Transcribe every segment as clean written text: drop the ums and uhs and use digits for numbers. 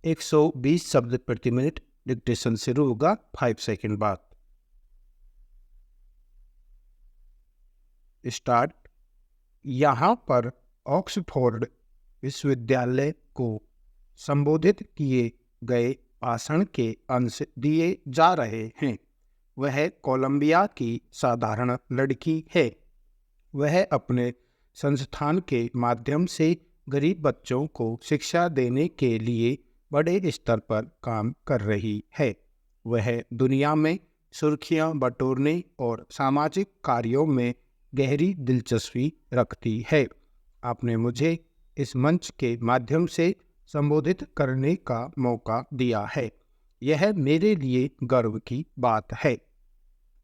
120 शब्द प्रति minute. Dictation शुरू होगा 5 सेकंड बाद। स्टार्ट। यहाँ पर ऑक्सफोर्ड विश्वविद्यालय को संबोधित किए गए भाषण के अंश दिए जा रहे हैं। वह कोलंबिया की साधारण लड़की है। वह अपने संस्थान के माध्यम से गरीब बच्चों को शिक्षा देने के लिए बड़े स्तर पर काम कर रही है। वह दुनिया में सुर्खियां बटोरने और सामाजिक कार्यों में गहरी दिलचस्पी रखती है। आपने मुझे इस मंच के माध्यम से संबोधित करने का मौका दिया है। यह मेरे लिए गर्व की बात है।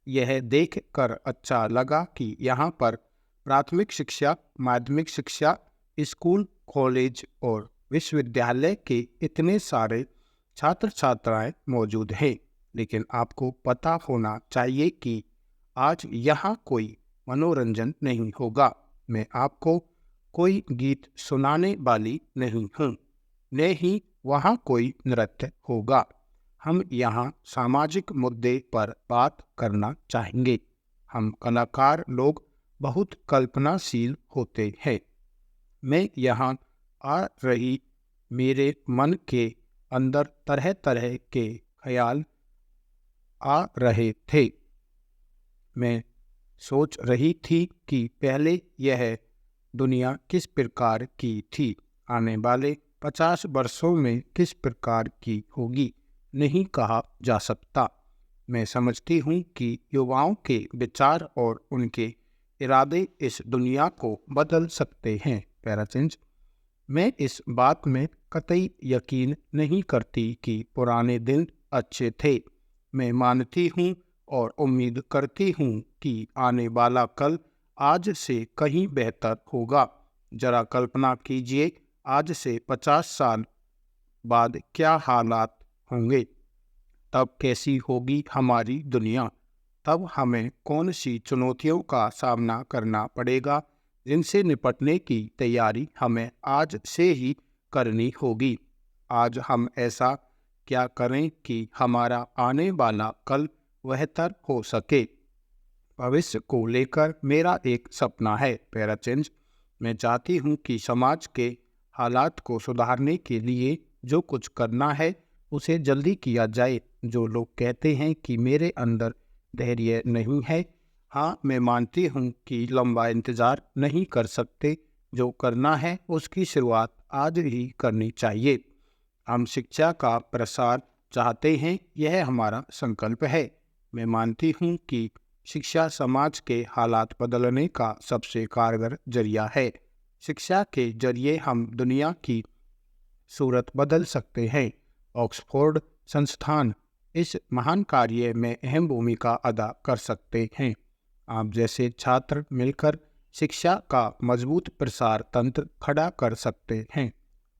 यह देख कर अच्छा लगा कि यहाँ पर प्राथमिक शिक्षा, माध्यमिक शिक्षा, स्कूल, कॉलेज और विश्वविद्यालय के इतने सारे छात्र छात्राएं मौजूद हैं। लेकिन आपको पता होना चाहिए कि आज यहाँ कोई मनोरंजन नहीं होगा। मैं आपको कोई गीत सुनाने वाली नहीं हूँ, न ही वहाँ कोई नृत्य होगा। हम यहाँ सामाजिक मुद्दे पर बात करना चाहेंगे। हम कलाकार लोग बहुत कल्पनाशील होते हैं। मैं यहाँ आ रही मेरे मन के अंदर तरह तरह के ख्याल आ रहे थे। मैं सोच रही थी कि पहले यह दुनिया किस प्रकार की थी, आने वाले 50 वर्षों में किस प्रकार की होगी, नहीं कहा जा सकता। मैं समझती हूँ कि युवाओं के विचार और उनके इरादे इस दुनिया को बदल सकते हैं। पैराचेंज। मैं इस बात में कतई यकीन नहीं करती कि पुराने दिन अच्छे थे। मैं मानती हूँ और उम्मीद करती हूँ कि आने वाला कल आज से कहीं बेहतर होगा। जरा कल्पना कीजिए, आज से 50 साल बाद क्या हालात होंगे। तब कैसी होगी हमारी दुनिया। तब हमें कौन सी चुनौतियों का सामना करना पड़ेगा, जिनसे निपटने की तैयारी हमें आज से ही करनी होगी। आज हम ऐसा क्या करें कि हमारा आने वाला कल बेहतर हो सके। भविष्य को लेकर मेरा एक सपना है। पैराचेंज। मैं चाहती हूँ कि समाज के हालात को सुधारने के लिए जो कुछ करना है उसे जल्दी किया जाए। जो लोग कहते हैं कि मेरे अंदर धैर्य नहीं है, हाँ, मैं मानती हूँ कि लंबा इंतज़ार नहीं कर सकते। जो करना है उसकी शुरुआत आज ही करनी चाहिए। हम शिक्षा का प्रसार चाहते हैं, यह हमारा संकल्प है। मैं मानती हूँ कि शिक्षा समाज के हालात बदलने का सबसे कारगर जरिया है। शिक्षा के जरिए हम दुनिया की सूरत बदल सकते हैं। ऑक्सफोर्ड संस्थान इस महान कार्य में अहम भूमिका अदा कर सकते हैं। आप जैसे छात्र मिलकर शिक्षा का मजबूत प्रसार तंत्र खड़ा कर सकते हैं।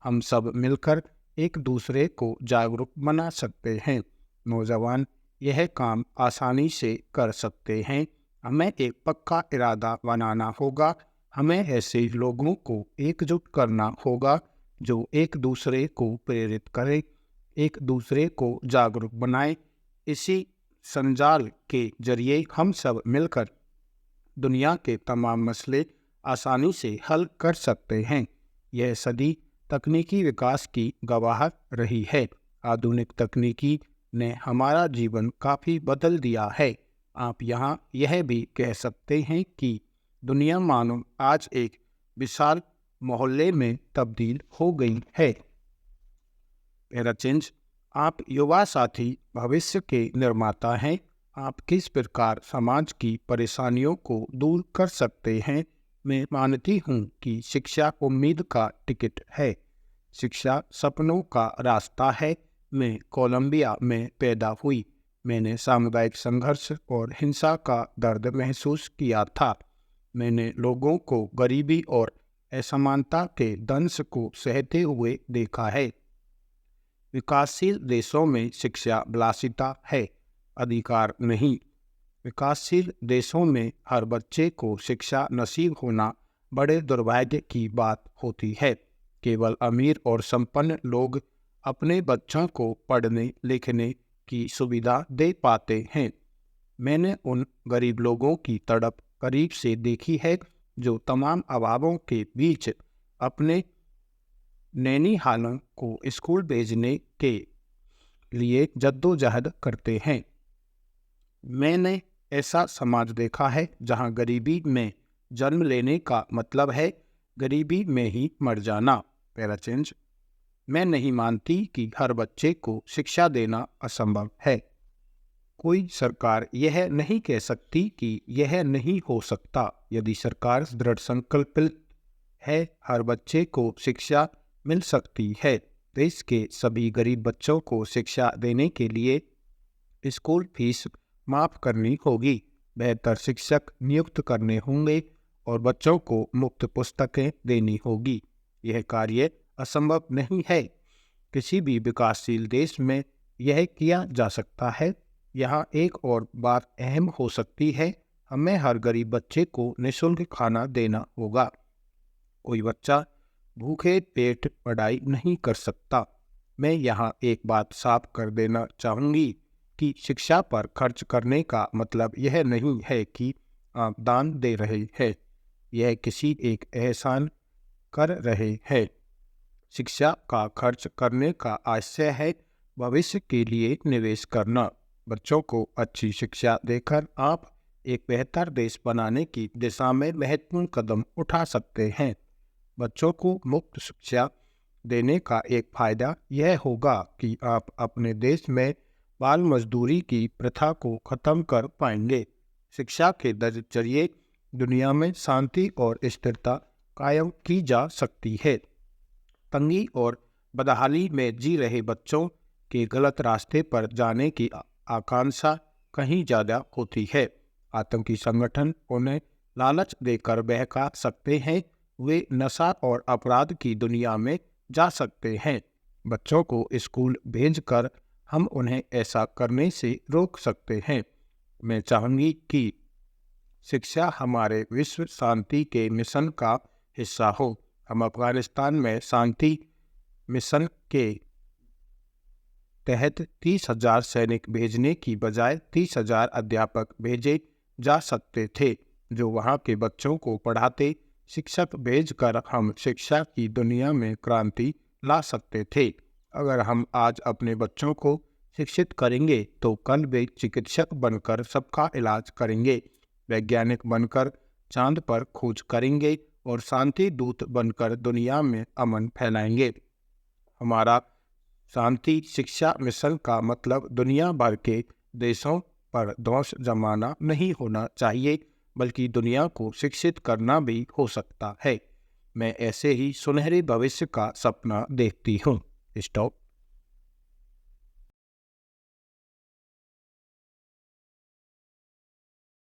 हम सब मिलकर एक दूसरे को जागरूक बना सकते हैं। नौजवान यह काम आसानी से कर सकते हैं। हमें एक पक्का इरादा बनाना होगा। हमें ऐसे लोगों को एकजुट करना होगा जो एक दूसरे को प्रेरित करें, एक दूसरे को जागरूक बनाएं। इसी संजाल के जरिए हम सब मिलकर दुनिया के तमाम मसले आसानी से हल कर सकते हैं। यह सदी तकनीकी विकास की गवाह रही है। आधुनिक तकनीकी ने हमारा जीवन काफ़ी बदल दिया है। आप यहाँ यह भी कह सकते हैं कि दुनिया मानो आज एक विशाल मोहल्ले में तब्दील हो गई है। पैराचेंज। आप युवा साथी भविष्य के निर्माता हैं। आप किस प्रकार समाज की परेशानियों को दूर कर सकते हैं। मैं मानती हूँ कि शिक्षा उम्मीद का टिकट है। शिक्षा सपनों का रास्ता है। मैं कोलंबिया में पैदा हुई। मैंने सामुदायिक संघर्ष और हिंसा का दर्द महसूस किया था। मैंने लोगों को गरीबी और असमानता के दंश को सहते हुए देखा है। विकासशील देशों में शिक्षा विलासिता है, अधिकार नहीं। विकासशील देशों में हर बच्चे को शिक्षा नसीब होना बड़े दुर्भाग्य की बात होती है। केवल अमीर और संपन्न लोग अपने बच्चों को पढ़ने लिखने की सुविधा दे पाते हैं। मैंने उन गरीब लोगों की तड़प करीब से देखी है जो तमाम अभावों के बीच अपने नैनीहालों को स्कूल भेजने के लिए जद्दोजहद करते हैं। मैंने ऐसा समाज देखा है जहां गरीबी में जन्म लेने का मतलब है गरीबी में ही मर जाना। पैराचेंज। मैं नहीं मानती कि हर बच्चे को शिक्षा देना असंभव है। कोई सरकार यह नहीं कह सकती कि यह नहीं हो सकता। यदि सरकार दृढ़ संकल्पित है, हर बच्चे को शिक्षा मिल सकती है। देश के सभी गरीब बच्चों को शिक्षा देने के लिए स्कूल फीस माफ करनी होगी, बेहतर शिक्षक नियुक्त करने होंगे और बच्चों को मुफ्त पुस्तकें देनी होगी। यह कार्य असंभव नहीं है। किसी भी विकासशील देश में यह किया जा सकता है। यहाँ एक और बात अहम हो सकती है, हमें हर गरीब बच्चे को निःशुल्क खाना देना होगा। कोई बच्चा भूखे पेट पढ़ाई नहीं कर सकता। मैं यहाँ एक बात साफ कर देना चाहूँगी कि शिक्षा पर खर्च करने का मतलब यह नहीं है कि आप दान दे रहे हैं, यह किसी एक एहसान कर रहे हैं। शिक्षा का खर्च करने का आशय है भविष्य के लिए निवेश करना। बच्चों को अच्छी शिक्षा देकर आप एक बेहतर देश बनाने की दिशा में महत्वपूर्ण कदम उठा सकते हैं। बच्चों को मुफ्त शिक्षा देने का एक फायदा यह होगा कि आप अपने देश में बाल मजदूरी की प्रथा को खत्म कर पाएंगे। शिक्षा के जरिए दुनिया में शांति और स्थिरता कायम की जा सकती है। तंगी और बदहाली में जी रहे बच्चों के गलत रास्ते पर जाने की आकांक्षा कहीं ज़्यादा होती है। आतंकी संगठन उन्हें लालच देकर बहका सकते हैं, वे नशा और अपराध की दुनिया में जा सकते हैं। बच्चों को स्कूल भेजकर हम उन्हें ऐसा करने से रोक सकते हैं। मैं चाहूँगी कि शिक्षा हमारे विश्व शांति के मिशन का हिस्सा हो। हम अफगानिस्तान में शांति मिशन के तहत 30,000 सैनिक भेजने की बजाय 30,000 अध्यापक भेजे जा सकते थे जो वहाँ के बच्चों को पढ़ाते। शिक्षक भेजकर हम शिक्षा की दुनिया में क्रांति ला सकते थे। अगर हम आज अपने बच्चों को शिक्षित करेंगे तो कल वे चिकित्सक बनकर सबका इलाज करेंगे, वैज्ञानिक बनकर चांद पर खोज करेंगे और शांति दूत बनकर दुनिया में अमन फैलाएंगे। हमारा शांति शिक्षा मिशन का मतलब दुनिया भर के देशों पर दोष जमाना नहीं होना चाहिए, बल्कि दुनिया को शिक्षित करना भी हो सकता है। मैं ऐसे ही सुनहरे भविष्य का सपना देखती हूँ। स्टॉप।